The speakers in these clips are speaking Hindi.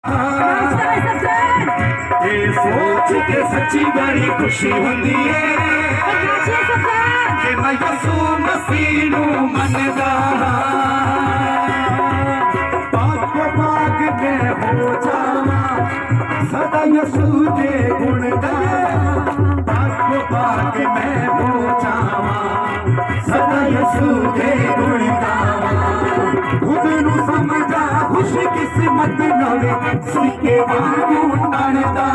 ये सोच के सच्ची बड़ी खुशी होती है कि मैं यसू मसीह नू मनदा पाक पाक में हो जावा सदा यसू दे गुण गावा पाक पाक में हो जावा सदा यसू दे गुण गावा खुद नू समझा खुश किस्मत नवे सीके वांगू टणदा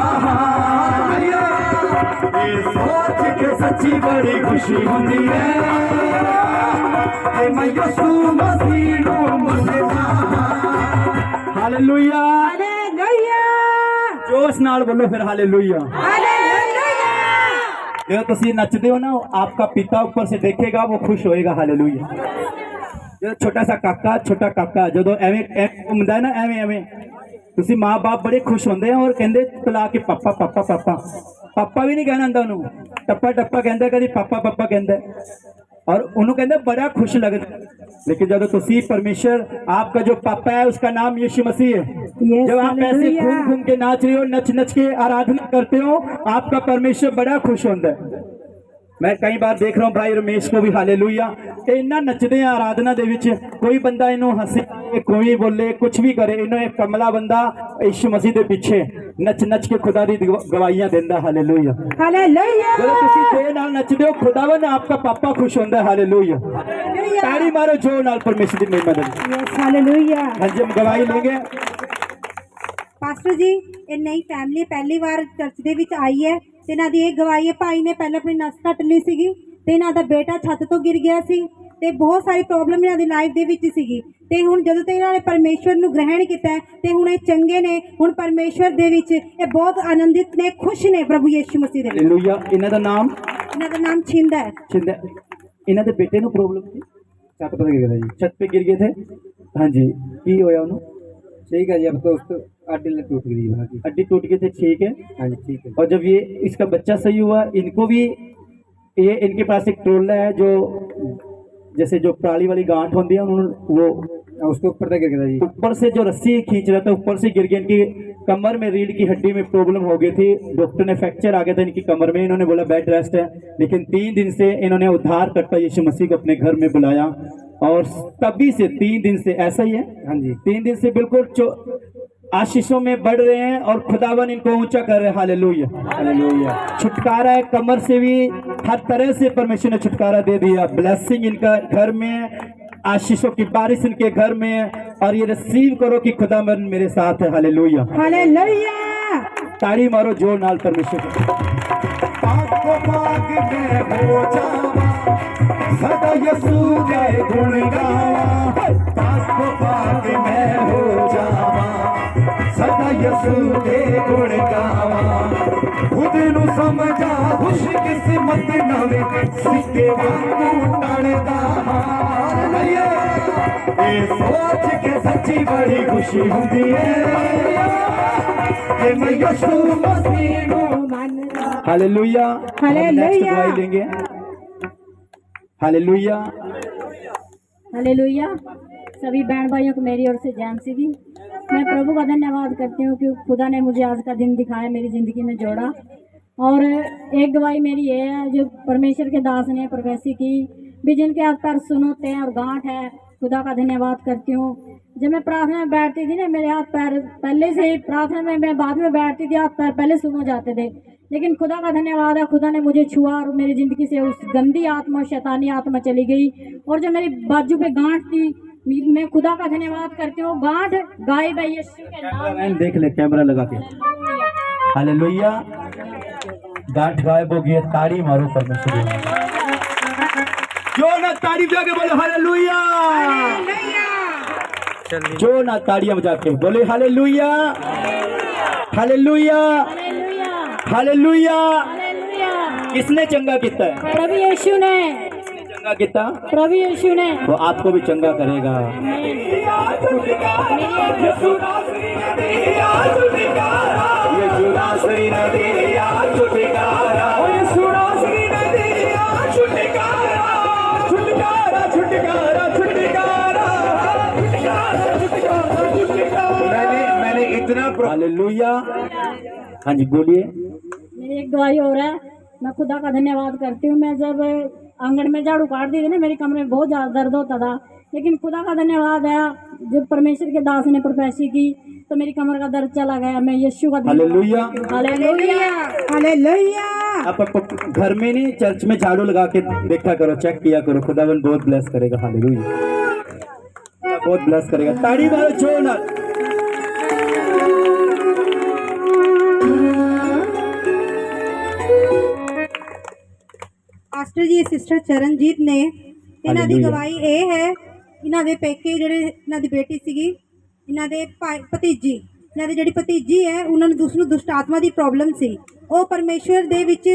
ये सोच के सच्ची बड़ी खुशी होती है कि मैं यसू मसीह नू मनदा। हालेलुया हालेलुया जोश नाल बोलो फिर हालेलुया। हालेलुया जो तुसी नचदे हो ना आपका पिता ऊपर से देखेगा वो खुश होएगा। हालेलुया। जो छोटा सा काका छोटा काका जो एवें घूमदा है ना एवें एवें तुसी माँ बाप बड़े खुश होंगे और कहते तला के पापा पापा पापा पापा भी नहीं कहना आंदा उन्होंने टप्पा टप्पा कहता कभी पापा पापा कहता और उन्होंने कहते बड़ा खुश लगता। लेकिन जब तुसी परमेश्वर आपका जो पापा है उसका नाम यीशु मसीह है जब आप ऐसे घूम घूम के नाच रहे हो नच नच के आराधना करते हो आपका परमेश्वर बड़ा खुश होता है। मैं कई बार देख रहा हूँ भाई रमेश को भी हालेलुया इन्ना नचदे हैं आराधना दे विच कोई बंदा इन्हों हसे कोई बोले कुछ भी करे इन्हों एक कमला बंदा यीशु मसीह के पीछे नच नच के खुदा दी गवाहियां देंदा। हालेलुया हालेलुया जो तुसी जे नाल नचदे हो खुदावन आपका पापा खुश होंदा है। हालेलुया ताड़ी मारो जो नाल परमेश्वर दी महिमा दे। Yes hallelujah. हाँ जी हम गवाही लेंगे। पास्टर जी ਇਹ ਨਈ ਫੈਮਿਲੀ ਪਹਿਲੀ ਵਾਰ ਚਰਚ ਦੇ ਵਿੱਚ ਆਈ ਹੈ ਤੇ ਇਹਨਾਂ ਦੀ ਇਹ ਗਵਾਹੀ ਹੈ ਭਾਈ ਨੇ ਪਹਿਲਾਂ ਆਪਣੀ ਨਸ ਕੱਟ ਲਈ ਸੀਗੀ ਤੇ ਇਹਨਾਂ ਦਾ ਬੇਟਾ ਛੱਤ ਤੋਂ ਗਿਰ ਗਿਆ ਸੀ ਤੇ ਬਹੁਤ ਸਾਰੀ ਪ੍ਰੋਬਲਮ ਇਹਨਾਂ ਦੀ ਲਾਈਫ ਦੇ ਵਿੱਚ ਸੀਗੀ ਤੇ ਹੁਣ ਜਦੋਂ ਤੇ ਇਹਨਾਂ ਨੇ ਪਰਮੇਸ਼ਵਰ ਨੂੰ ਗ੍ਰਹਿਣ ਕੀਤਾ ਤੇ ਹੁਣ ਇਹ ਚੰਗੇ ਨੇ ਹੁਣ ਪਰਮੇਸ਼ਵਰ ਦੇ ਵਿੱਚ ਇਹ ਬਹੁਤ ਆਨੰਦਿਤ ਨੇ ਖੁਸ਼ ਨੇ ਪ੍ਰਭੂ ਯਿਸੂ ਮਸੀਹ ਦੇ ਵਿੱਚ। ਹਾਲੇਲੂया ਇਹਨਾਂ ਦਾ ਨਾਮ ਛਿੰਦਾ ਹੈ। छिंदा ਇਹਨਾਂ ਦੇ ਬੇਟੇ ਨੂੰ ਪ੍ਰੋਬਲਮ ਸੀ छत पर गिर गया जी छत पे गिर गए थे। हाँ जी की होया उन्होंने ठीक है जी अब तो उसको हड्डी टूट गई वहाँ की हड्डी टूट गई थी ठीक है। हाँ जी ठीक है। और जब ये इसका बच्चा सही हुआ इनको भी ये इनके पास एक ट्रोला है जो जैसे जो पराली वाली गांठ होती है उन्होंने वो उसके ऊपर तक गिर गया जी ऊपर से जो रस्सी खींच रहा था ऊपर से गिर गया इनकी कमर में रीढ़ की हड्डी में प्रॉब्लम हो गई थी। डॉक्टर ने फ्रैक्चर आ गया था इनकी कमर में इन्होंने बोला बेड रेस्ट है लेकिन 3 दिन से इन्होंने उद्धार करता यीशु मसीह को अपने घर में बुलाया और तभी से 3 दिन से ऐसा ही है। हाँ जी 3 दिन से बिल्कुल आशीषों में बढ़ रहे हैं और खुदावन इनको ऊंचा कर रहे हैं। Hallelujah hallelujah. छुटकारा है कमर से भी हर तरह से परमेश्वर ने छुटकारा दे दिया। ब्लेसिंग इनका घर में आशीषों की बारिश इनके घर में और ये रिसीव करो कि खुदावन मेरे साथ है। हालेलुया हालेलुया ताड़ी मारो जोर नाल परमेश्वर को। पाक पाक में हो जावा सदा यसू दे गुण गावा पाक पाक में हो जावा सदा यसू दे गुण गावा खुद नू समझा खुश किस्मत नवे सिक्के वांगू टणदा हालेलुया ये सोच के सच्ची बड़ी खुशी होती है कि मैं यसू मसीह नू मनदा। Hallelujah hallelujah. गवाही लेंगे। Hallelujah hallelujah. सभी बहन भाइयों को मेरी ओर से जय मसीह की। मैं प्रभु का धन्यवाद करती हूँ कि खुदा ने मुझे आज का दिन दिखाया मेरी ज़िंदगी में जोड़ा। और एक गवाही मेरी ये है जो परमेश्वर के दास ने प्रोफेसी की भी जिनके हाथ पैर सुनोते हैं और गांठ है खुदा का धन्यवाद करती हूँ। जब मैं प्रार्थना में बैठती थी ना मेरे हाथ पैर पहले से ही प्रार्थना में मैं बाद में बैठती थी हाथ पैर पहले सुनो जाते थे लेकिन खुदा का धन्यवाद है खुदा ने मुझे छुआ और मेरी ज़िंदगी से उस गंदी आत्मा शैतानी आत्मा चली गई। और जो मेरी बाजू पे गांठ थी मैं खुदा का धन्यवाद करती हूँ गांठ गायब है यीशु के नाम में। देख ले कैमरा लगा के। हालेलुया गांठ गायब हो गई ताड़ी मारो परमेश्वर जो ना ताड़ी बजा के बोले हालेलुया जो ना ताड़ियां बजा के बोले हालेलुया हालेलुया हालेलुया। किसने चंगा किया है? प्रभु यीशु ने चंगा किया प्रभु यीशु ने वो आपको भी चंगा करेगा। मैंने इतना हालेलुया। हाँ जी बोलिए। मेरी एक गवाही और है, मैं खुदा का धन्यवाद करती हूँ। मैं जब आंगन में झाड़ू काट दी थी ना, मेरी कमरे में बहुत ज़्यादा दर्द होता था, लेकिन खुदा का धन्यवाद है, जब परमेश्वर के दास ने प्रोफेसी की तो मेरी कमर का दर्द चला गया। मैं यीशु का हालेलुया। Hallelujah hallelujah. आप घर में नहीं चर्च में झाड़ू लगा के देखा करो, चेक किया करो, खुदावन बहुत ब्लेस करेगा। हालेलुया, बहुत ब्लेस करेगा। ताड़ी मारो जोरदार। ਪਾਸਟਰ ਜੀ ਸਿਸਟਰ ਚਰਨਜੀਤ ਨੇ ਇਹਨਾਂ ਦੀ ਹਾਲੇਲੂਇਆ। ਗਵਾਹੀ ਇਹ ਹੈ, ਇਹਨਾਂ ਦੇ ਪੇਕੇ ਜਿਹੜੇ ਇਹਨਾਂ ਦੀ ਬੇਟੀ ਸੀਗੀ, ਇਹਨਾਂ ਦੇ ਭਤੀਜੀ, ਇਹਨਾਂ ਦੀ ਜਿਹੜੀ ਭਤੀਜੀ ਹੈ ਉਹਨਾਂ ਨੂੰ ਦੁਸ਼ਟ ਆਤਮਾ ਦੀ ਪ੍ਰੋਬਲਮ ਸੀ। ਉਹ ਪਰਮੇਸ਼ਵਰ ਦੇ ਵਿੱਚ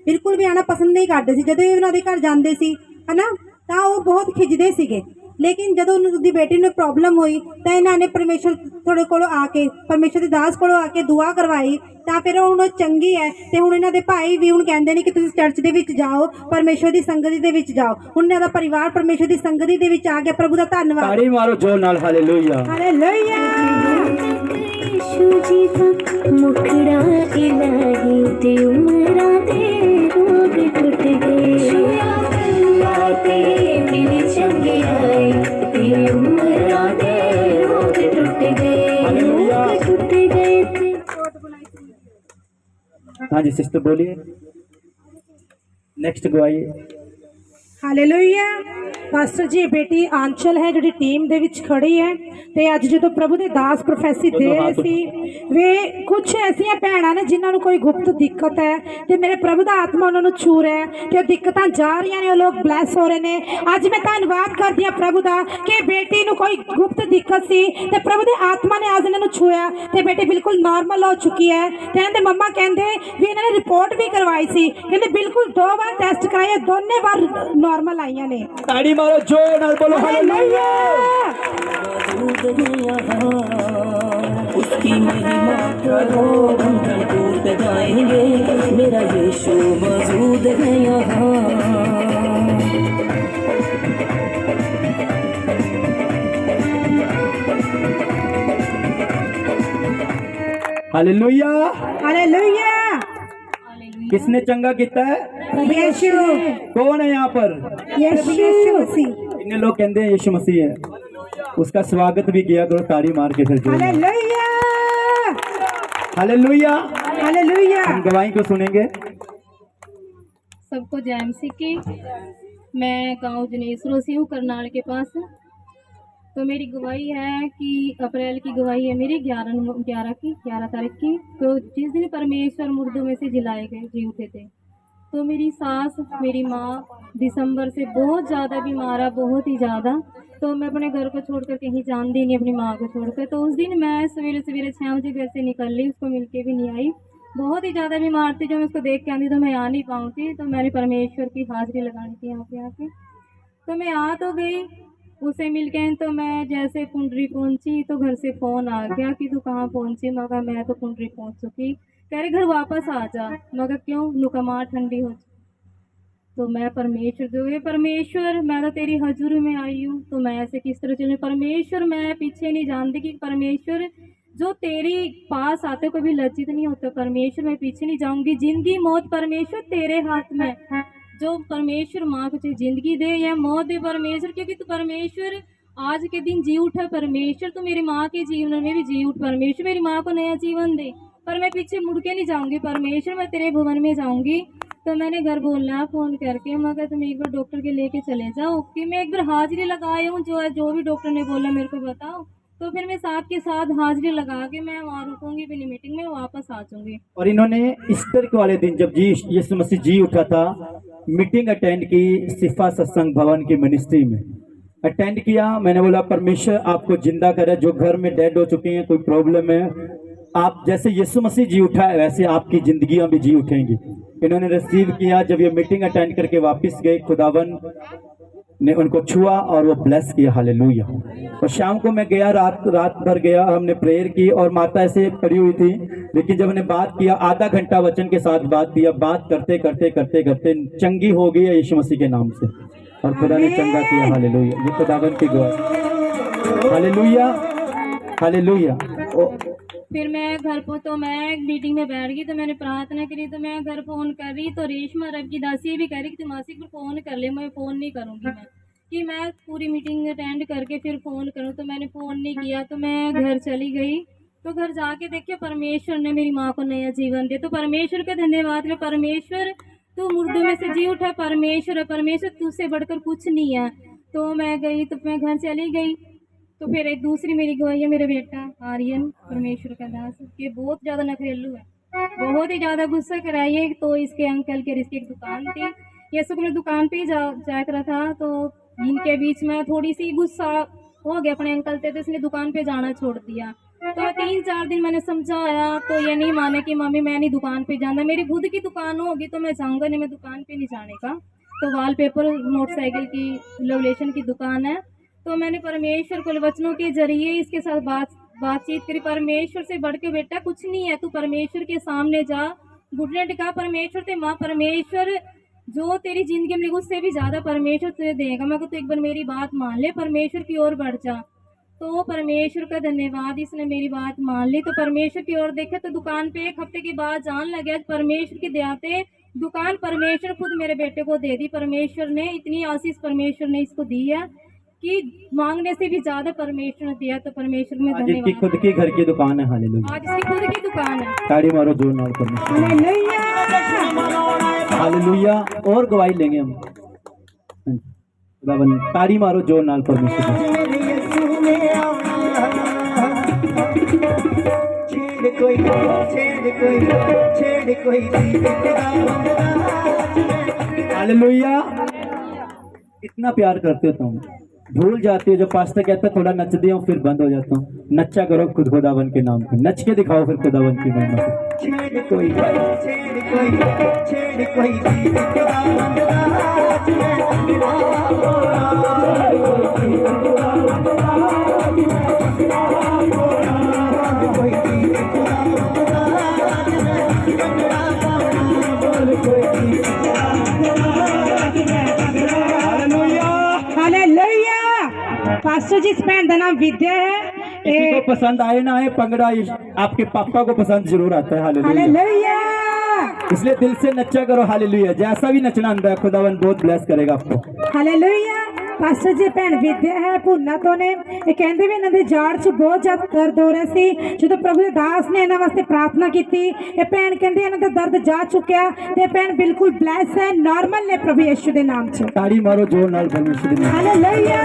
ਬਿਲਕੁਲ ਵੀ ਆਉਣਾ ਪਸੰਦ ਨਹੀਂ ਕਰਦੇ ਸੀ। ਜਦੋਂ ਵੀ ਉਹਨਾਂ ਦੇ ਘਰ ਜਾਂਦੇ ਸੀ ਹਨਾ ਤਾਂ ਉਹ ਬਹੁਤ ਖਿੱਚਦੇ ਸੀਗੇ, ਲੇਕਿਨ ਜਦੋਂ ਉਹਦੀ ਬੇਟੀ ਨੂੰ ਪ੍ਰੋਬਲਮ ਹੋਈ ਤਾਂ ਇਹਨਾਂ ਨੇ ਪਰਮੇਸ਼ਵਰ ਤੁਹਾਡੇ ਕੋਲ ਆ ਕੇ, ਪਰਮੇਸ਼ਵਰ ਦੇ ਦਾਸ ਕੋਲੋਂ ਆ ਕੇ ਦੁਆ ਕਰਵਾਈ ਤਾਂ ਫਿਰ ਹੁਣ ਉਹ ਚੰਗੀ ਹੈ। ਤੇ ਹੁਣ ਇਹਨਾਂ ਦੇ ਭਾਈ ਵੀ ਹੁਣ ਕਹਿੰਦੇ ਨੇ ਕਿ ਤੁਸੀਂ ਚਰਚ ਦੇ ਵਿੱਚ ਜਾਓ, ਪਰਮੇਸ਼ਵਰ ਦੀ ਸੰਗਤੀ ਦੇ ਵਿੱਚ ਜਾਓ। ਹੁਣ ਇਹਨਾਂ ਦਾ ਪਰਿਵਾਰ ਪਰਮੇਸ਼ਵਰ ਦੀ ਸੰਗਤੀ ਦੇ ਵਿੱਚ ਆ ਗਿਆ। ਪ੍ਰਭੂ ਦਾ ਧੰਨਵਾਦ। ਤਾੜੀ ਮਾਰੋ जोर नाल। Hallelujah, hallelujah. यीशु जी का मुखड़ा इलाही ते उमरा दे रोग टूट गए ते मेरी चंगी आई ते उमरा दे रोग टूट गए टूट गए ते। हाँ जी सिस्टर बोलिए। नेक्स्ट गवाही। ਹਾਲੇਲੂਇਆ। ਪਾਸਟਰ ਜੀ ਬੇਟੀ ਆਂਚਲ ਹੈ ਜਿਹੜੀ ਟੀਮ ਦੇ ਵਿੱਚ ਖੜੀ ਹੈ, ਤੇ ਅੱਜ ਜਦੋਂ ਪ੍ਰਭੂ ਦੇ ਦਾਸ ਪ੍ਰੋਫੈਸੀ ਦੇ ਰਹੇ ਸੀ, ਵੇ ਕੁਝ ਐਸੀਆਂ ਭੈਣਾਂ ਨੇ ਜਿਨ੍ਹਾਂ ਨੂੰ ਕੋਈ ਗੁਪਤ ਦਿੱਕਤ ਹੈ ਤੇ ਮੇਰੇ ਪ੍ਰਭੂ ਦਾ ਆਤਮਾ ਉਹਨਾਂ ਨੂੰ ਛੂ ਰਿਹਾ ਹੈ ਤੇ ਉਹ ਦਿੱਕਤਾਂ ਜਾ ਰਹੀਆਂ ਨੇ, ਉਹ ਲੋਕ ਬਲੈਸ ਹੋ ਰਹੇ ਨੇ। ਅੱਜ ਮੈਂ ਧੰਨਵਾਦ ਕਰਦੀ ਹਾਂ ਪ੍ਰਭੂ ਦਾ ਕਿ ਬੇਟੀ ਨੂੰ ਕੋਈ ਗੁਪਤ ਦਿੱਕਤ ਸੀ ਤੇ ਪ੍ਰਭੂ ਦੇ ਆਤਮਾ ਨੇ ਅੱਜ ਇਹਨਾਂ ਨੂੰ ਛੂਇਆ ਤੇ ਬੇਟੀ ਬਿਲਕੁਲ ਨਾਰਮਲ ਹੋ ਚੁੱਕੀ ਹੈ। ਤੇ ਇਹਨਾਂ ਦੇ ਮੰਮਾ ਕਹਿੰਦੇ ਵੀ ਇਹਨਾਂ ਨੇ ਰਿਪੋਰਟ ਵੀ ਕਰਵਾਈ ਸੀ, ਕਹਿੰਦੇ ਬਿਲਕੁਲ 2 ਵਾਰ ਟੈਸਟ ਕਰਾਏ, ਦੋਨੇ ਵਾਰ ਨਾਰਮਲ ਆਈਆਂ ਨੇ। ताड़ी मारो जोर नाल बोलो हालेलुया। उसकी महिमा करो, बंधन टूट जाएंगे, मेरा यीशु मौजूद है यहाँ। हालेलुया। हालेलुया। किसने चंगा किया है? यीशु। कौन है यहाँ पर? यीशु मसीह। इन्हें लोग कहते हैं यीशु मसीह है। उसका स्वागत भी किया करो ताड़ी मार के फिर। हालेलुया। हालेलुया। हालेलुया। हम गवाही को सुनेंगे। सबको जय मसीह की। मैं गांव जनेसरो से हूँ, करनाल के पास। तो मेरी गवाही है कि अप्रैल की गवाही है मेरी 11 तारीख की। तो जिस दिन परमेश्वर मुर्दों में से जिलाए गए, जी उठे थे, तो मेरी सास, मेरी माँ दिसंबर से बहुत ज़्यादा बीमार है, बहुत ही ज़्यादा। तो मैं अपने घर को छोड़कर कहीं जान दी नहीं, अपनी माँ को छोड़कर। तो उस दिन मैं सवेरे 6 बजे घर से निकल ली, उसको मिल के भी नहीं आई, बहुत ही ज़्यादा बीमार थी। जब मैं उसको देख के आती तो मैं आ नहीं पाऊँगी, तो मैंने परमेश्वर की हाजिरी लगानी थी यहाँ पे आके। तो मैं आ तो गई, उसे मिल के तो मैं जैसे पुंडरी पहुंची तो घर से फ़ोन आ गया कि तू कहाँ पहुंची। मैं कहा मैं तो पुंडरी पहुंच चुकी। कह रहे घर वापस आ जा। मैं कहा क्यों? नुकमा ठंडी हो। तो मैं परमेश्वर मैं तो तेरी हजूरी में आई हूँ, तो मैं ऐसे किस तरह चलूँ? परमेश्वर मैं पीछे नहीं जानती कि परमेश्वर जो तेरी पास आते कभी लज्जित नहीं होता। परमेश्वर मैं पीछे नहीं जाऊँगी। जिंदगी मौत परमेश्वर तेरे हाथ में। जो परमेश्वर माँ को चाहे जिंदगी दे या मौत दे परमेश्वर, क्योंकि तू परमेश्वर आज के दिन जी उठा। परमेश्वर तो मेरी माँ के जीवन में भी जी उठ। परमेश्वर मेरी माँ को नया जीवन दे, पर मैं पीछे मुड़ के नहीं जाऊँगी। परमेश्वर मैं तेरे भवन में जाऊँगी। तो मैंने घर बोलना फ़ोन करके, मैं कहा तुम एक बार डॉक्टर के लेके चले जाओ कि मैं एक बार हाजिरी लगाई हूँ, जो भी डॉक्टर ने बोला मेरे को बताओ। तो फिर मैं साथ के साथ हाजिरी लगा के मैं वहाँ रुकूंगी भी नहीं, मीटिंग में वापस आ जाऊँगी। और इन्होंने ईस्टर के वाले दिन जब यीशु मसीह जी उठा था, मीटिंग अटेंड की सिफा सत्संग भवन की मिनिस्ट्री में अटेंड किया। मैंने बोला परमेश्वर आपको जिंदा करे, जो घर में डेड हो चुके हैं, कोई प्रॉब्लम है, आप जैसे यीशु मसीह जी उठा है वैसे आपकी जिंदगियां भी जी उठेंगी। इन्होंने रिसीव किया। जब ये मीटिंग अटेंड करके वापस गए, खुदावन ने उनको छुआ और वो ब्लेस किया। हालेलुया। और शाम को मैं गया, रात भर गया, हमने प्रेयर की और माता ऐसे पड़ी हुई थी, लेकिन जब हमने बात किया, आधा घंटा वचन के साथ बात किया, बात करते करते करते करते चंगी हो गई है यीशु मसीह के नाम से, और खुदा ने चंगा किया। हालेलुया। ये खुदावन की गवाही। हालेलुया। हालेलुया। फिर मैं घर पर तो मैं मीटिंग में बैठ गई, तो मैंने प्रार्थना करी, तो मैं घर फ़ोन कर रही, तो रेशमा रब की दासी भी कह रही कि मासी को फ़ोन कर ले, मैं फ़ोन नहीं करूँगी मैं कि मैं पूरी मीटिंग अटेंड करके फिर फ़ोन करूँ। तो मैंने फ़ोन नहीं किया, तो मैं घर चली गई। तो घर जाके देखिए परमेश्वर ने मेरी माँ को नया जीवन दिया, तो परमेश्वर का धन्यवाद है। परमेश्वर तू मुर्दों में से जी उठा, परमेश्वर है, परमेश्वर तुझसे बढ़कर कुछ नहीं है। तो मैं गई, तो मैं घर चली गई। तो फिर एक दूसरी मेरी गवाही है, मेरा बेटा आर्यन, परमेश्वर का दास, ये बहुत ज़्यादा नखरेलू है, बहुत ही ज़्यादा गुस्सा कराइए। तो इसके अंकल के रिश्ते की दुकान थी, ये सब मैं दुकान पे ही जा रहा था, तो इनके बीच में थोड़ी सी गुस्सा हो गया अपने अंकल से, तो इसने दुकान पे जाना छोड़ दिया। तो 3-4 दिन मैंने समझाया, तो ये नहीं माने कि मम्मी मैं नहीं दुकान पे जाना, मेरी खुद की दुकान होगी तो मैं जाऊँगा नहीं, मैं दुकान पे नहीं जाने का। तो वॉलपेपर मोटरसाइकिल की लेवलेशन की दुकान है। तो मैंने परमेश्वर को वचनों के जरिए इसके साथ बातचीत करी। परमेश्वर से बढ़ के बेटा कुछ नहीं है, तू परमेश्वर के सामने जा, घुटने टिका, परमेश्वर ते माँ, परमेश्वर जो तेरी जिंदगी में उससे भी ज़्यादा परमेश्वर तुझे देगा। मैं को तो एक बार मेरी बात मान ले, परमेश्वर की ओर बढ़ जा। तो परमेश्वर का धन्यवाद, इसने मेरी बात मान ली। तो परमेश्वर की ओर देखा, तो दुकान पे 1 हफ्ते के बाद जान लगे। आज परमेश्वर की दया से दुकान परमेश्वर खुद मेरे बेटे को दे दी। परमेश्वर ने इतनी आशीष परमेश्वर ने इसको दी है कि मांगने से भी ज्यादा परमेश्वर ने दिया। तो परमेश्वर में आज इसकी धन्यवाद। खुद की घर की दुकान है, हालेलुया। आज इसकी खुद की दुकान है। ताड़ी मारो जोर नाल परमेश्वर, हालेलुया। और गवाही लेंगे हम, खुदावन ताड़ी मारो जोर नाल परमेश्वर। हालेलुया। इतना प्यार करते हो तुम, भूल जाते हो। जो पास्टर कहता है थोड़ा नच दिया फिर बंद हो जाता हूँ। नच्चा करो खुद खुदावन के नाम पे, नच के दिखाओ फिर खुदावन की महिमा पास्टर जी, इस भैन का नाम विद्या है। किसी को पसंद आए ना आए, पंगड़ा आपके पापा को पसंद जरूर आता है, हालेलुया। हालेलुया। इसलिए दिल से नच्चा करो, हालेलुया। जैसा भी नचना अंदर है, खुदावन बहुत ब्लेस करेगा आपको। हालेलुया। पास्टर जी, भैन विद्या है भुन्ना तो ने ये कहते भी इन्हों जाड़ च बहुत ज्यादा दर्द हो रहा सी। जो प्रभु के दास ने इन्होंने वास्ते प्रार्थना की, ये भैन कहते इन्हों का दर्द जा चुका, ते भैन बिल्कुल ब्लेस है, नॉर्मल ने प्रभु यीशु के नाम च। ताड़ी मारो जोर नाल परमेश्वर दे नाम। हालेलुया।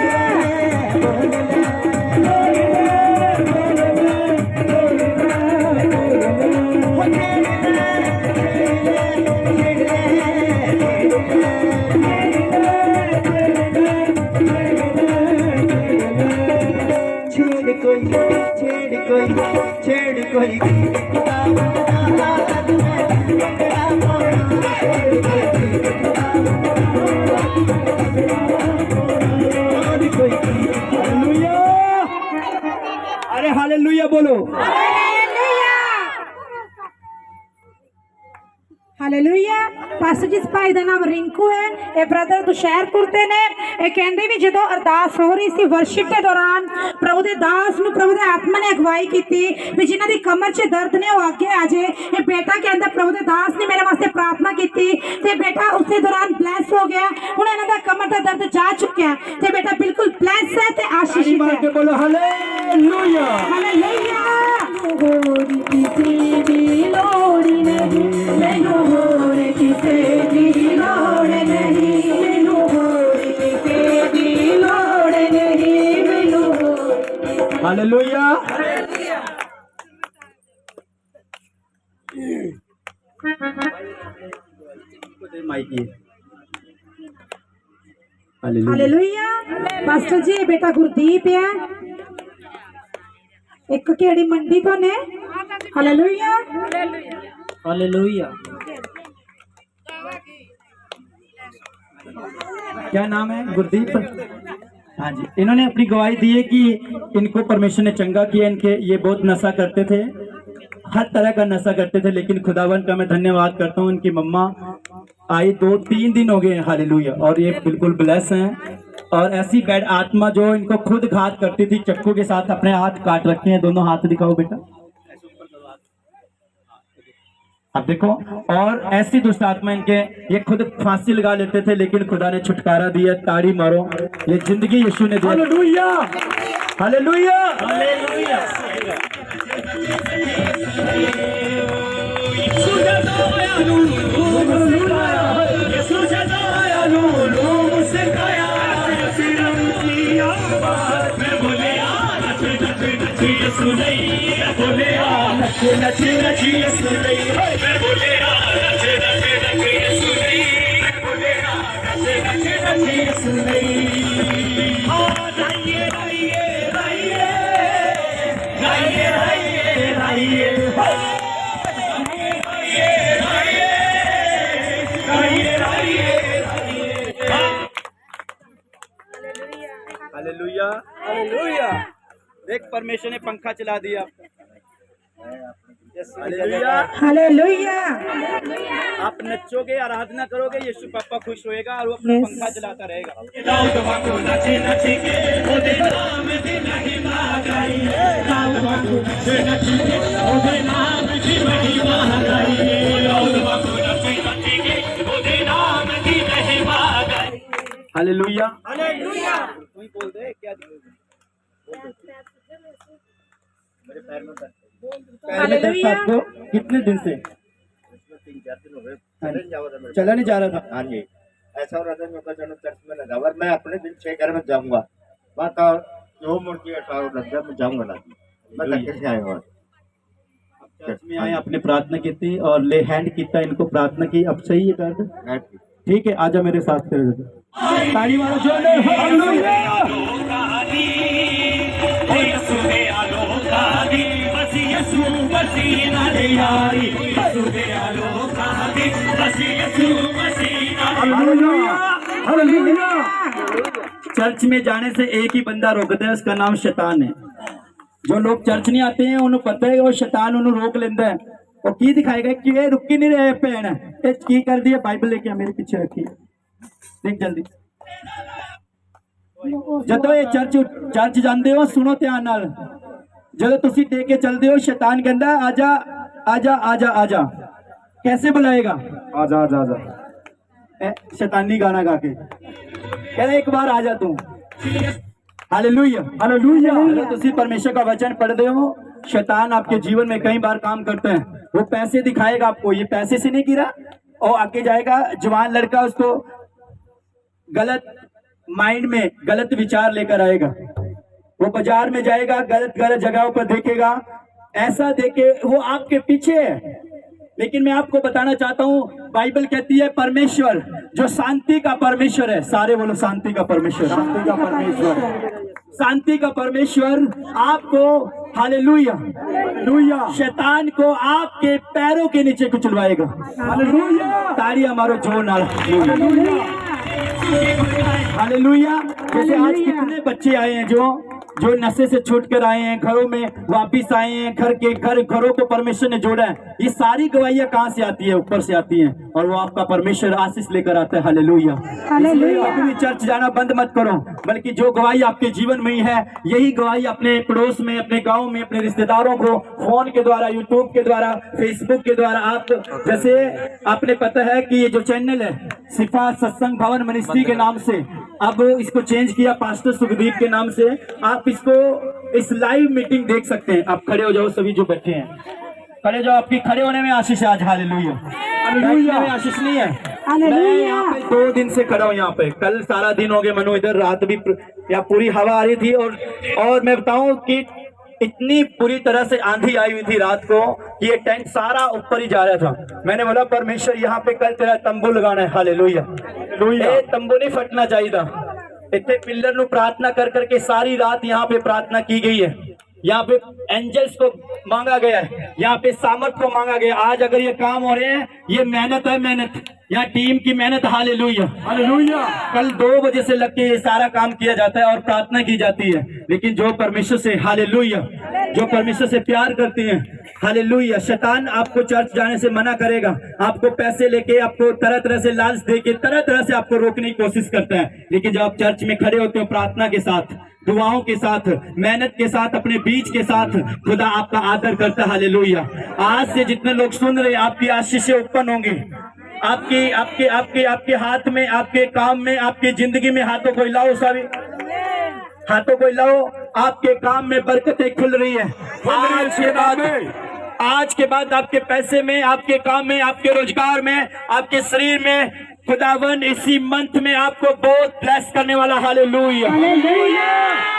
हालेलुया। अरे हालेलुया बोलो। हालेलुया। पास्टर जी, इस भाई का नाम रिंकू है, ये ब्रदर तुषैरपुर ते ने। ये कहते भी जो अरदास हो रही सी वर्शिप के दौरान प्रभु के दास नूं प्रभु के आत्मा ने अगवाई की भी जिन्हां दी कमर च दर्द ने वो आगे आ जाए। ये बेटा कहता प्रभु के दास ने मेरे वास्ते प्रार्थना की ते बेटा उसी दौरान ब्लैस हो गया। हुण इन्हां दा कमर दा दर्द जा चुका है ते बेटा बिल्कुल ब्लैस है ते आशीषित है। बोलो hallelujah. Hallelujah. Hallelujah. Hallelujah. Pastor ji, बेटा गुरदीप है, एक केड़ी मंडी तो ने। हालेलुया। हालेलुया। क्या नाम है? गुरदीप। हाँ जी, इन्होंने अपनी गवाही दी है कि इनको परमेश्वर ने चंगा किया। इनके ये बहुत नशा करते थे, हर तरह का नशा करते थे, लेकिन खुदावन का मैं धन्यवाद करता हूँ। इनकी मम्मा आई 2-3 दिन हो गए, हालेलुया, और ये बिल्कुल ब्लेस हैं। और ऐसी बैड आत्मा जो इनको खुद घात करती थी, चक्कू के साथ अपने हाथ काट रखे हैं। दोनों हाथ दिखाओ बेटा, अब देखो, और ऐसी दुष्ट आत्मा इनके, ये खुद फांसी लगा लेते थे लेकिन खुदा ने छुटकारा दिया। ताड़ी मारो, ये जिंदगी यीशु ने दी। Hallelujah, hallelujah, hallelujah. Hallelujah, hallelujah. देख, परमेश्वर ने पंखा चला दिया। Hallelujah, hallelujah. आप नचोगे, आराधना करोगे, यीशु पापा खुश होएगा और वो अपना पंखा चलाता रहेगा। Hallelujah, hallelujah. तू ही बोल दे, क्या मेरे पैर में हालेलुया। आपको कितने दिन से 3-4 दिन हो गए, चला नहीं जा रहा था? हाँ जी, ऐसा हो रहा था मेरे को चर्च में लगा और मैं अपने दिन 6 घर में जाऊंगा, वहाँ का जो मुर्गी लग गया, मैं जाऊंगा ना, मैं धक्के से आया हुआ। चर्च में आए, आपने प्रार्थना की थी और ले हैंड किया, इनको प्रार्थना की, अब सही है दर्द? ठीक है, आजा मेरे साथ फिर ताड़ी मारो, जोरदार हालेलुया। चर्च में जाने से एक ही बंदा रोकता है, उसका नाम शैतान है। जो लोग चर्च नहीं आते हैं उन्हें पता है वो शैतान उन्हें रोक लेता है। वो की दिखाएगा कि ये रुक ही नहीं रहे भैन, की कर दिया, बाइबल लेके आ, मेरे पीछे रखी, देख जल्दी। ਜਦੋਂ ਇਹ ਚਰਚ ਜਾਂਦੇ ਹੋ ਸੁਣੋ ਧਿਆਨ ਨਾਲ, ਜਦੋਂ ਤੁਸੀਂ ਟੇਕ ਕੇ ਚਲਦੇ ਹੋ शैतान कहता है आजा आजा आजा आजा, कैसे बुलाएगा? आजा आजा आजा, शैतानी गाना गा के कहता एक बार आजा तू। Hallelujah, hallelujah. अगर तुसी परमेश्वर का वचन पढ़ते हो, शैतान आपके जीवन में कई बार काम करते हैं। वो पैसे दिखाएगा आपको, ये पैसे से नहीं गिरा, और आगे जाएगा जवान लड़का, उसको गलत माइंड में गलत विचार लेकर आएगा। वो बाजार में जाएगा, गलत गलत जगहों पर देखेगा, ऐसा देखे वो आपके पीछे है। लेकिन मैं आपको बताना चाहता हूँ, बाइबल कहती है परमेश्वर जो शांति का परमेश्वर है, सारे बोलो शांति का परमेश्वर, शांति का परमेश्वर, शांति का परमेश्वर आपको, हालेलुया, हालेलुया, शैतान को आपके पैरों के नीचे कुचलवाएगा। हालेलुया, तालियां मारो जोर नाल, हालेलुया। जैसे आज कितने बच्चे आए हैं जो नशे से छूट कर आए हैं, घरों में वापिस आए हैं, घरों को परमेश्वर ने जोड़ा है। ये सारी गवाहियां कहाँ से आती है? ऊपर से आती हैं, और वो आपका परमेश्वर आशीष लेकर आता है। Hallelujah, hallelujah. कभी चर्च जाना बंद मत करो, बल्कि जो गवाही आपके जीवन में ही है, यही गवाही अपने पड़ोस में, अपने गाँव में, अपने रिश्तेदारों को फोन के द्वारा, यूट्यूब के द्वारा, फेसबुक के द्वारा, आप जैसे आपने पता है कि ये जो चैनल है सिफा सत्संग भवन मिनिस्ट्री के नाम से, अब इसको चेंज किया पास्टर सुखदीप के नाम से। आप इसको इस लाइव मीटिंग देख सकते हैं। आप खड़े हो जाओ, सभी जो बैठे हैं खड़े हो जाओ, आपकी खड़े होने में आशीष है आज। हालेलुया, हालेलुया में आशीष नहीं है। मैं यहाँ पे 2 दिन से खड़ा हूँ यहाँ पे, कल सारा दिन हो गया मनु इधर, रात भी या पूरी हवा आ रही थी, और मैं बताऊं कि इतनी पूरी तरह से आंधी आई हुई थी रात को कि ये टेंट सारा ऊपर ही जा रहा था। मैंने बोला परमेश्वर यहाँ पे कल तेरा तंबू लगाना है। Hallelujah, hallelujah. तंबू नहीं फटना चाहिए था। इतने पिल्लर नु प्रार्थना कर करके सारी रात यहाँ पे प्रार्थना की गई है। यहाँ पे एंजल्स को मांगा गया है, यहाँ पे सामर्थ को मांगा गया। आज अगर ये काम हो रहे हैं, ये मेहनत है, मेहनत, यहाँ टीम की मेहनत। Hallelujah, hallelujah. कल 2 बजे से लग के ये सारा काम किया जाता है और प्रार्थना की जाती है। लेकिन जो परमेश्वर से, हालेलुया, जो परमेश्वर से प्यार करते हैं, हालेलुया, शैतान आपको चर्च जाने से मना करेगा, आपको पैसे लेके, आपको तरह तरह से लालच देके, तरह तरह से आपको रोकने की कोशिश करता है। लेकिन जब आप चर्च में खड़े होते हो प्रार्थना के साथ, दुआओं के साथ, मेहनत के साथ, अपने बीज के साथ खुदा आपका आदर करता है। हालेलुया। आज से जितने लोग सुन रहे हैं, आपकी आशीषें उत्पन्न होंगी। आपके आपके आपके आपके हाथ में, आपके काम में, आपकी जिंदगी में हाथों को हिलाओ, सभी हाथों को हिलाओ। आपके काम में बरकतें खुल रही है। आज के बाद आपके पैसे में, आपके काम में, आपके रोजगार में, आपके शरीर में खुदावन इसी मंथ में आपको बहुत ब्लेस करने वाला। हालेलुया।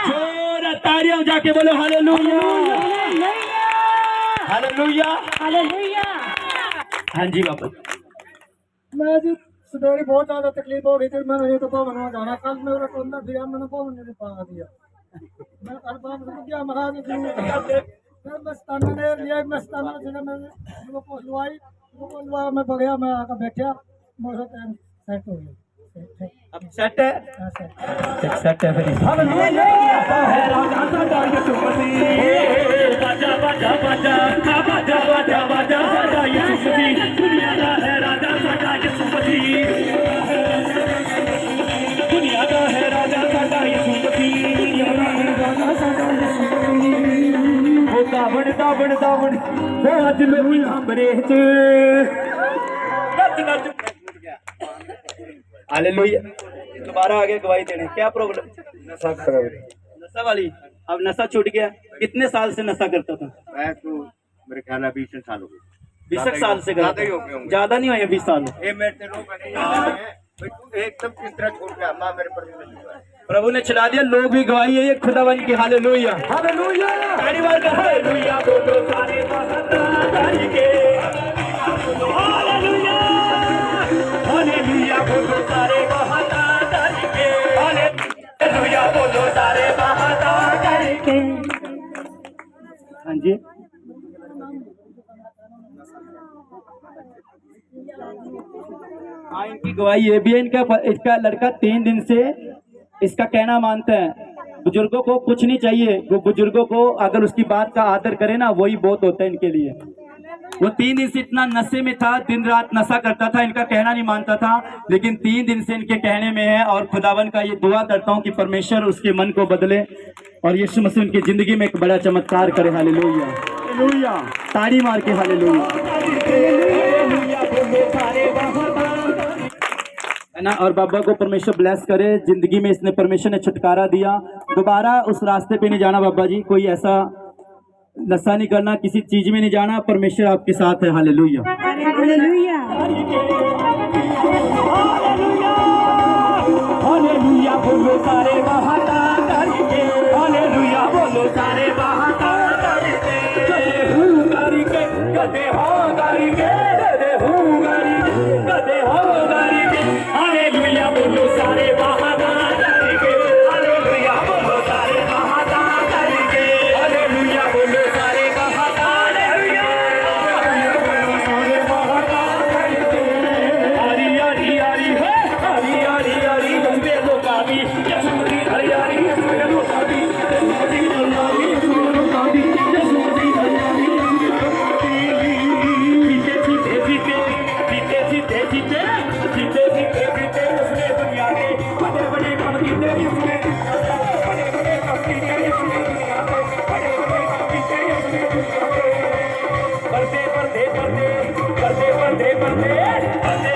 जोर तालियां जाके बोलो हालेलुया, हालेलुया, हालेलुया। हाँ जी बाबा। मैं जी सवेरे बहुत ज्यादा तकलीफ हो रही थी। मैंने तो भवन में जाना, कल मेरा कोंदा दिया, मैंने भवन ने पा दिया। मैं कल भवन गया, महाराज फिर मस्ताना ने लिया, मस्ताना जिन्हें मैंने वो लुआई, वो लुआ मैं बढ़िया, मैं आकर बैठा, मेरा टाइम सेट हो गया। अब सेट है, सेट है फिर। बाजा बाजा बाजा बाजा बाजा बाजा बाजा यीशु मसीह दुनिया का है राजा साडा यीशु मसीह, दुनिया का है राजा साडा यीशु मसीह, दुनिया का है राजा साडा यीशु मसीह। ओ दावण दावण दावण ओ अज लोई हमरे च नच नच। हालेलुया। दोबारा आगे गवाही देने, क्या प्रॉब्लम? नशा वाली। अब नशा छूट गया। कितने साल से नशा करता था? मैं तो मेरे ख्याल में 20 साल हो गए। 20 साल से ज्यादा ही हो गए होंगे। ज्यादा नहीं हुए 20 साल। ये मेरे लोग एकदम किस तरह छोड़ गया, माँ मेरे पर प्रभु ने चला दिया। लोग भी गवाही है ये खुदावन की। हालेलुया, हालेलुया, हालेलुया बोलो सारे वफादारी के, हालेलुया, हालेलुया बोलो सारे वफादारी के, हालेलुया बोलो सारे वफादारी के। हाँ जी। हाँ, इनकी गवाही ये भी है। इसका लड़का 3 दिन से इसका कहना मानता है। बुजुर्गों को कुछ नहीं चाहिए, वो बुजुर्गों को अगर उसकी बात का आदर करे ना, वही बहुत होता है इनके लिए। वो 3 दिन से इतना नशे में था, दिन रात नशा करता था, इनका कहना नहीं मानता था, लेकिन 3 दिन से इनके कहने में है। और खुदावन का ये दुआ करता हूँ कि परमेश्वर उसके मन को बदले और यीशु मसीह उनकी जिंदगी में एक बड़ा चमत्कार करे। हालेलुया, हालेलुया, ताड़ी मार के हालेलुया, है ना। और बाबा को परमेश्वर ब्लेस करे, जिंदगी में इसने परमेश्वर ने छुटकारा दिया। दोबारा उस रास्ते पे नहीं जाना बाबा जी, कोई ऐसा नशा नहीं करना, किसी चीज में नहीं जाना। परमेश्वर आपके साथ है। हालेलुया, हालेलुया, हालेलुया बोलो सारे वफादारी के, हालेलुया बोलो सारे वफादारी के, कदे हूँ गारी के, कदे हो गारी के, कदे हूँ गारी के, कदे हो गारी के, हालेलुया बोलो सारे वफादारी के, हालेलुया बोलो सारे वफादारी के, हालेलुया बोलो सारे वफादारी के, हालेलुया सारे वफादारी के। हरी हरी हरी है, हरी हरी हरी बंदे लोका भी यशुमती, हरी हरी बंदे लोका भी यशुमती, हरी हरी लोका भी यशुमती, हरी हरी जीते जीते जीते जीते जीते जीते जीते जीते जीते उसने दुनिया के बड़े बड़े काम किए, उसने बड़े बड़े काम किए, उसने दुनिया के बड़े बड़े काम किए, उसने दुनिया के पर्दे पर्दे पर्दे पर्दे पर्दे पर्दे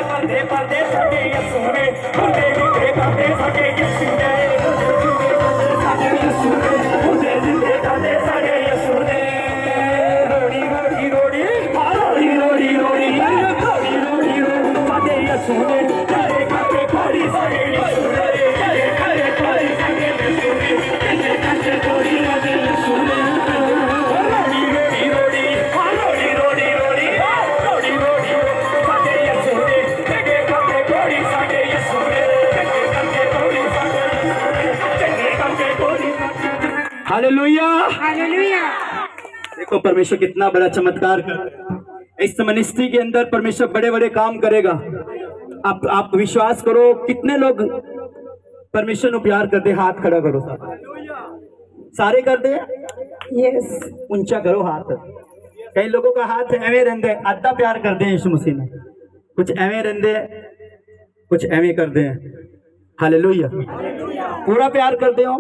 पर्दे पर्दे सके यीशु ने, पर्दे जिंदे पर्दे सके यीशु ने, सके यीशु ने, पर्दे जिंदे पर्दे सके यीशु ने। रोड़ी रोड़ी रोड़ी रोड़ी रोड़ी रोड़ी रोड़ी रोड़ी रोड़ी पर्दे यीशु ने, करे करे कोड़ी सके यीशु ने, करे करे कोड़ी सके यीशु ने, करे करे कोड़ी सके यीशु ने। रोड़ी रोड़ी रोड़ी रोड़ी रोड़ी रोड़ी रोड़ी रोड़ी पर्दे यीशु ने, करे करे कोड़ी सके यीशु ने, करे करे कोड़ी सके यीशु ने, करे करे कोड़ी सके। Hallelujah, hallelujah. देखो परमेश्वर कितना बड़ा चमत्कार कर इस मिनिस्ट्री के अंदर। परमेश्वर बड़े बड़े काम करेगा। आप विश्वास करो। कितने लोग परमेश्वर को प्यार करते? हाथ खड़ा करो सारे कर दे। यस, ऊंचा करो हाथ। कई लोगों का हाथ एवं रहते, आधा प्यार करते हैं यीशु मसीह ने, कुछ एवं रहते, कुछ एवं करते हैं। हालेलुया, पूरा प्यार करते हो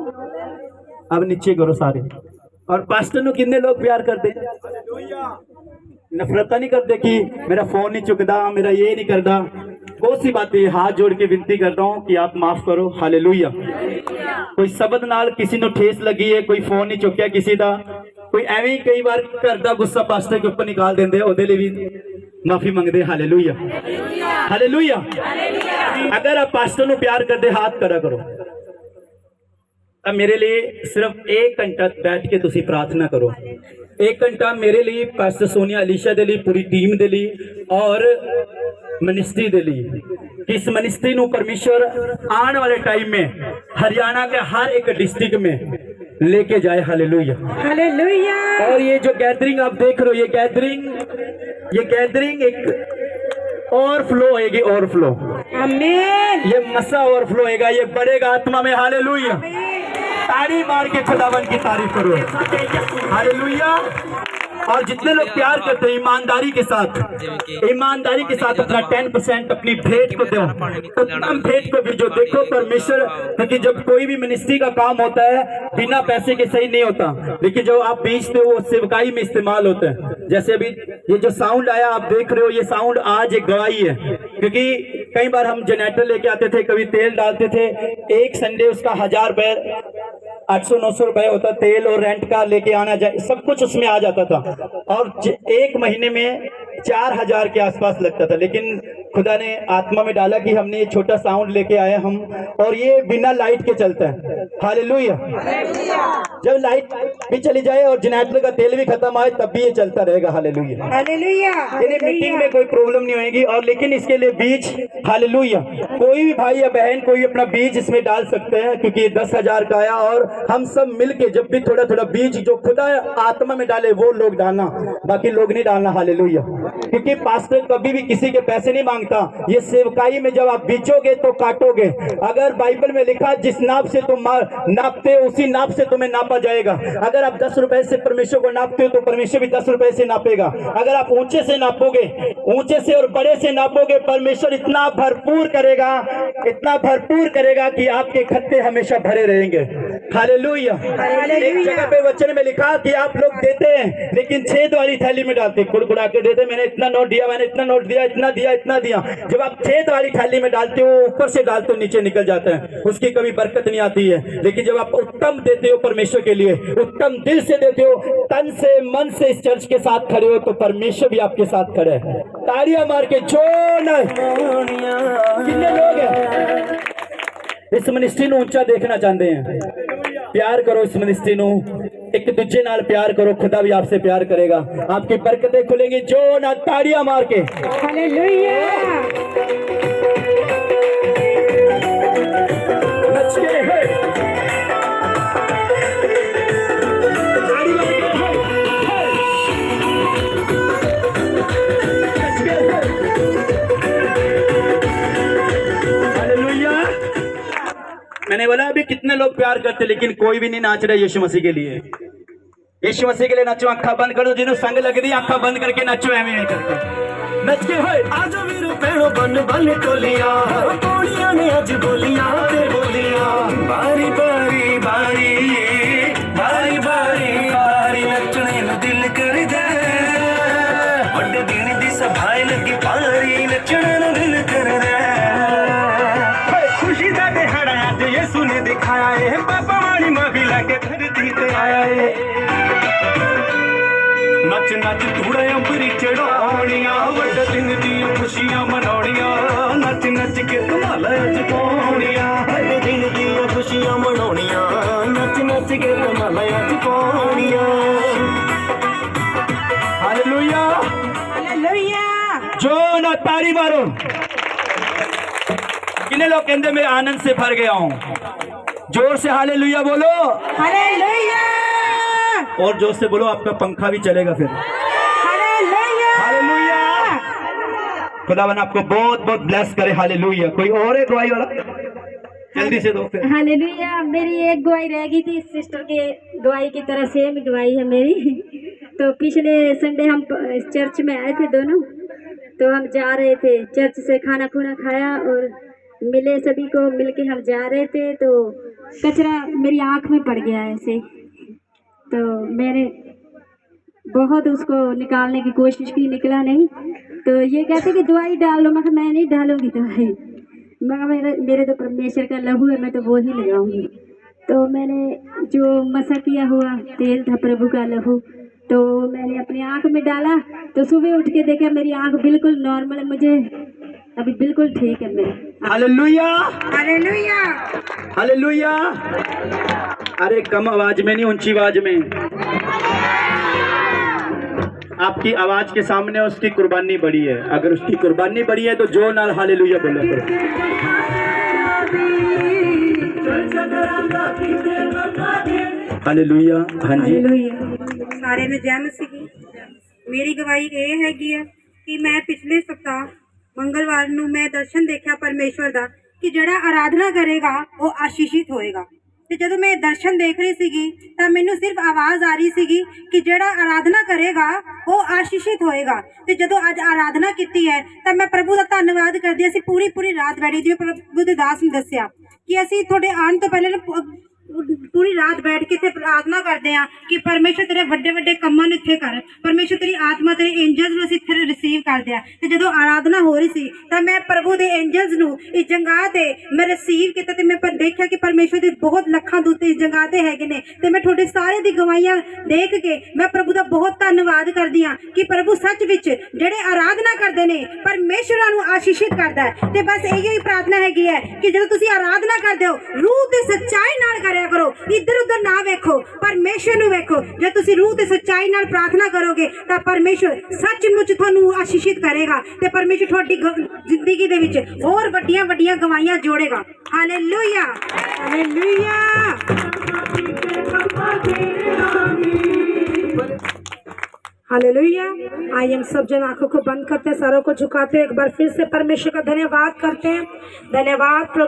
अब नीचे करो सारे। और पास्टर नु कितने लोग प्यार करते, नफरत नहीं करते कि मेरा फोन नहीं चुकता, मेरा ये नहीं करता। बहुत सी बातें हाथ जोड़ के विनती करता हूँ कि आप माफ करो। हालेलुया। कोई शब्द नाल किसी नु ठेस लगी है, कोई फोन नहीं चुकिया किसी का, कोई एवं ही कई बार घर का गुस्सा पास्टर के ऊपर निकाल देंगे, ओदे लिए भी माफी मंगते। Hallelujah, hallelujah. अगर आप पास्टर नु प्यार करते हाथ करा करो। अब मेरे लिए सिर्फ 1 घंटा बैठ के तुसी प्रार्थना करो। 1 घंटा मेरे लिए, पास्टर सोनिया अलीशा दे लिए, पूरी टीम दे लिए और मिनिस्ट्री दे लिए। इस मिनिस्ट्री नु परमेश्वर आने वाले टाइम में हरियाणा के हर एक डिस्ट्रिक्ट में लेके जाए। Hallelujah, hallelujah. और ये जो गैदरिंग आप देख रहे हो, ये गैदरिंग एक ओवरफ्लो होएगी, ओवरफ्लो। आमीन। ये मसा ओवरफ्लो होएगा, ये बढ़ेगा आत्मा में। हालेलुया। ताड़ी मार के खुदावन की तारीफ करो। हालेलुया। और जितने लोग प्यार करते हैं ईमानदारी के साथ अपना 10% अपनी भेंट को दो, उत्तम भेंट को भी जो देखो परमेश्वर, क्योंकि जब कोई भी मिनिस्ट्री का काम होता है बिना पैसे के सही नहीं होता, लेकिन जो आप बेचते हो वो सेवकाई में इस्तेमाल होता है। जैसे अभी ये जो साउंड आया आप देख रहे हो, ये साउंड आज एक गवाही है, क्योंकि कई बार हम जनरेटर लेके आते थे, कभी तेल डालते थे, एक संडे उसका 1000 रुपए 800-900 रुपए होता, तेल और रेंट का लेके आना जाए सब कुछ उसमें आ जाता था, और 1 महीने में 4000 के आसपास लगता था। लेकिन खुदा ने आत्मा में डाला कि हमने ये छोटा साउंड लेके आए हम, और ये बिना लाइट के चलता है। हालेलुया। जब लाइट भी चली जाए और जनरेटर का तेल भी खत्म आए तब भी ये चलता रहेगा। Hallelujah, hallelujah. मीटिंग में कोई प्रॉब्लम नहीं होगी। और लेकिन इसके लिए बीज, हालेलुया, कोई भी भाई या बहन कोई अपना बीज इसमें डाल सकते हैं, क्योंकि ये 10,000 का आया, और हम सब मिलके जब भी थोड़ा थोड़ा बीज जो खुदा आत्मा में डाले वो लोग डालना, बाकी लोग नहीं डालना। हालेलुया। क्योंकि पास्टर कभी भी किसी के पैसे नहीं मांगता। ये सेवकाई में जब आप बीचोगे तो काटोगे। अगर बाइबल में लिखा जिस नाप से तुम नापते हो उसी नाप से तुम्हें नापा जाएगा। अगर आप 10 रुपए से परमेश्वर को नापते हो तो परमेश्वर भी 10 रुपए से नापेगा। अगर आप ऊंचे से नापोगे, ऊंचे से और बड़े से नापोगे, परमेश्वर इतना भरपूर करेगा, इतना भरपूर करेगा कि आपके खत्ते हमेशा भरे रहेंगे। हालेलुया। एक जगह पे वचन में लिखा कि आप लोग देते हैं लेकिन छेद वाली थैली में डालते, कुड़कुड़ा के देते, मैंने इतना नोट दिया, मैंने इतना नोट दिया, इतना दिया, इतना दिया। जब आप छेद वाली थैली में डालते हो, ऊपर से डालते हो नीचे निकल जाता है, उसकी कभी बरकत नहीं आती है। लेकिन जब आप उत्तम देते हो परमेश्वर के लिए, उत्तम दिल से देते हो, तन से मन से इस चर्च के साथ खड़े हो, तो परमेश्वर भी आपके साथ खड़े है। तालियां मार के जो कितने लोग हैं इस मिनिस्ट्री नु ऊंचा देखना चाहते हैं? प्यार करो इस मिनिस्ट्री नु, एक दूजे नाल प्यार करो, खुदा भी आपसे प्यार करेगा, आपकी बरकतें खुलेंगी। जो ना ताड़ियां मार के हालेलुया। मैंने बोला अभी कितने लोग प्यार करते, लेकिन कोई भी नहीं नाच रहा यीशु मसीह के लिए। यीशु मसीह के लिए नाचो, आंखा बंद कर दो, जिन्हों संग लग रही आंखा बंद करके नाचो, एवं करके नच के होए। आज वीरू पेड़ो बन बन टोलिया, टोलिया ने आज बोलिया ते बोलिया, बारी बारी बारी बारी बारी बारी नचने नु दिल कर दे, वड्डे दिन दी सभाए लगी पारी, नचने नु दिल कर दे। खुशी दा दिहाड़ा आज यीशु ने दिखाया है, पापा वाली माफी लाके धरती ते आया है। नच नच धूड़े अंबरी चढ़ाउणियां, वड्डे दिन दी खुशियां मनाउणियां, नच नच के धमाला अज पाउणियां, वड्डे दिन दी खुशियां मनाउणियां, नच नच के धमाला अज पाउणियां। Hallelujah, hallelujah. जो ना ताड़ी मारो। कितने लोग कहते मैं आनंद से भर गया हूं? जोर से हालेलुया बोलो। हालेलुया। और जोर से बोलो, आपका पंखा भी चलेगा फिर। हालेलुया। हालेलुया। खुदावन आपको बहुत बहुत ब्लेस करे। हालेलुया। कोई और है गवाही वाला? जल्दी से दो फिर। हालेलुया। मेरी एक गवाही रह गई थी, सिस्टर के गवाही की तरह सेम गवाही है मेरी। तो पिछले संडे हम चर्च में आए थे दोनों, तो हम जा रहे थे चर्च से, खाना खुना खाया और मिले सभी को, मिलके हम जा रहे थे तो कचरा मेरी आँख में पड़ गया ऐसे, तो मैंने बहुत उसको निकालने की कोशिश की, निकला नहीं। तो ये कहते कि दवाई डाल लो, मैं नहीं डालूंगी दवाई, मेरे तो परमेश्वर का लहू है, मैं तो वो ही लगाऊंगी। तो मैंने जो मसा किया हुआ तेल था प्रभु का लहू, तो मैंने अपनी आँख में डाला, तो सुबह उठ के देखा मेरी आँख बिल्कुल नॉर्मल है, मुझे अभी बिल्कुल ठीक है मेरी। Hallelujah hallelujah. हालेलुया। अरे कम आवाज में नहीं, ऊंची आवाज में। आपकी आवाज के सामने उसकी कुर्बानी बड़ी है, अगर उसकी कुर्बानी बड़ी है तो जो नाल हालेलुया बोलो। हालेलुया। हाँ जी, सारे में जय मसीह की। मेरी गवाही ਇਹ ਹੈਗੀ ਹੈ ਕਿ ਮੈਂ ਪਿਛਲੇ ਸप्ताह ਮੰਗਲਵਾਰ ਨੂੰ ਮੈਂ ਦਰਸ਼ਨ ਦੇਖਿਆ ਪਰਮੇਸ਼ਵਰ ਦਾ ਕਿ ਜਿਹੜਾ ਆਰਾਧਨਾ ਕਰੇਗਾ ਉਹ ਆਸ਼ੀਸ਼ਿਤ ਹੋਏਗਾ। ਤੇ ਜਦੋਂ ਮੈਂ ਦਰਸ਼ਨ ਦੇਖ ਰਹੀ ਸੀਗੀ ਤਾਂ ਮੈਨੂੰ ਸਿਰਫ ਆਵਾਜ਼ ਆ ਰਹੀ ਸੀਗੀ ਕਿ ਜਿਹੜਾ ਆਰਾਧਨਾ ਕਰੇਗਾ ਉਹ ਆਸ਼ੀਸ਼ਿਤ ਹੋਏਗਾ। ਤੇ ਜਦੋਂ ਅੱਜ ਆਰਾਧਨਾ ਕੀਤੀ ਹੈ ਤਾਂ ਮੈਂ ਪ੍ਰਭੂ ਦਾ ਧੰਨਵਾਦ ਕਰਦੀ ਹਾਂ। ਅਸੀਂ ਪੂਰੀ ਰਾਤ ਬੈਠੀ, ਜਿਵੇਂ ਪ੍ਰਭੂ ਦੇ ਦਾਸ ਨੇ ਦੱਸਿਆ ਕਿ ਅਸੀਂ ਤੁਹਾਡੇ ਆਉਣ ਤੋਂ ਪਹਿਲੇ पूरी रात बैठ के इत्थे प्रार्थना करते हैं कि परमेश्वर तेरे वड्डे वड्डे कम्मां नूं इत्थे कर, परमेश्वर तेरी आत्मा तेरे एंजल्स नूं असीं इत्थे रिसीव करते हैं। ते जदों आराधना हो रही सी तां मैं प्रभु दे एंजल्स नूं इस जगह ते मैं रिसीव किया ते मैं देखा कि परमेश्वर दे बहुत लखां दूत इस जगह ते हैगे ने। ते मैं तुहाडे सारे दी गवाहियां देख के मैं प्रभु दा बहुत धन्नवाद करदी हां कि प्रभु सच विच जिहड़े आराधना करदे ने परमेश्वरां नूं आशीषित करदा है। ते बस इही प्रार्थना हैगी है कि जदों तुसीं आराधना करदे हो रूह ते सच्चाई नाल करो, इधर उधर ना वेखो, परमेश्वर नूं वेखो। जे तुसीं रूह ते सच्चाई नाल प्रार्थना करोगे तां परमेश्वर सचमुच तुहानूं आशीषित करेगा ते परमेश्वर तुहाडी जिंदगी दे विच होर वड्डियां वड्डियां गवाहियां जोड़ेगा। Hallelujah hallelujah. हालेलुया। आइए हम सब जन आंखों को बंद करते हैं, सरों को झुकाते हैं, एक बार फिर से परमेश्वर का धन्यवाद करते हैं। धन्यवाद प्रभु।